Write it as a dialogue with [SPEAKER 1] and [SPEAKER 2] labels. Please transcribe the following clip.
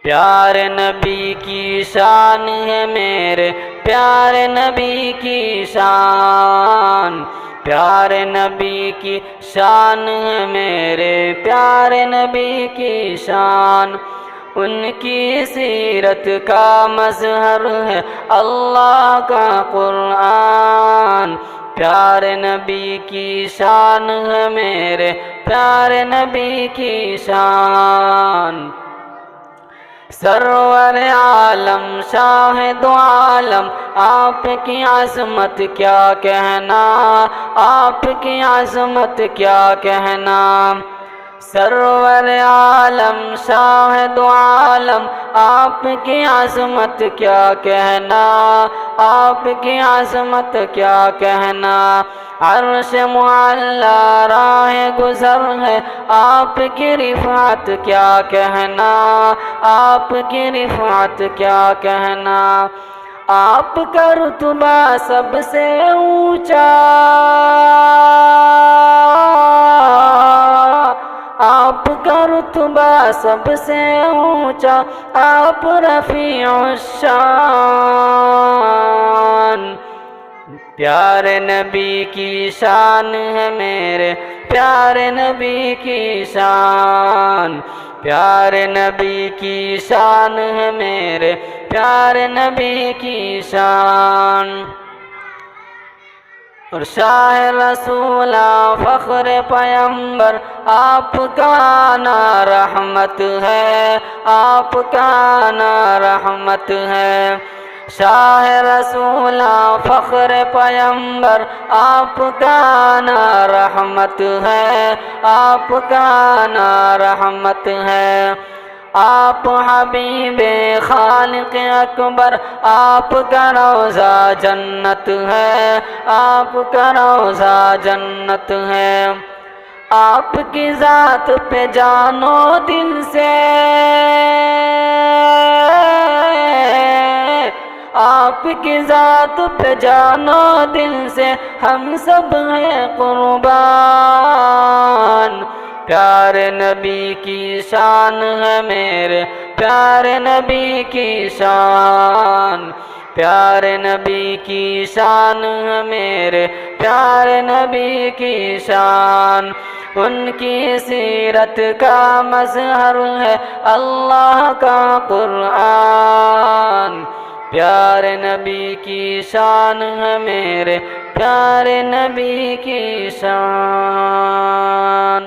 [SPEAKER 1] پیارے نبی کی شان ہے میرے پیارے نبی کی شان، پیارے نبی کی شان ہے میرے پیارے نبی کی شان، ان کی سیرت کا مظہر ہے اللہ کا قرآن، پیارے نبی کی شان ہے میرے پیارے نبی کی شان۔ سرور عالم شاہد عالم آپ کی عظمت کیا کہنا، آپ کی عظمت کیا کہنا، سرور عالم شاہد عالم آپ کی عظمت کیا کہنا، آپ کی عظمت کیا کہنا، عرش معلی راہ گزر ہے آپ کی رفعت کیا کہنا، آپ کی رفعت کیا کہنا، آپ کا رتبہ سب سے اونچا، آپ کا رتبہ سب سے اونچا، آپ رفیع الشان، پیارے نبی کی شان ہے میرے پیارے نبی کی شان، پیارے نبی کی شان ہے میرے پیارے نبی کی شان، اور شاہ رسولہ فخر پیمبر آپ کا نا رحمت ہے، آپ کا نا رحمت ہے، شاہ رسولہ فخر پیمبر آپ کا نا رحمت ہے، آپ کا نا رحمت ہے، آپ حبیب خالق اکبر آپ کا روضہ جنت ہے، آپ کا روضہ جنت ہے، آپ کی ذات پہ جان و دل سے، آپ کی ذات پہ جان و دل سے ہم سب ہیں قربان، پیارے نبی کی شان ہے میرے پیارے نبی کی شان، پیارے نبی کی شان ہے میرے پیارے نبی کی شان، ان کی سیرت کا مظہر ہے اللہ کا قرآن، پیارے نبی کی شان ہے میرے پیارے نبی کی شان۔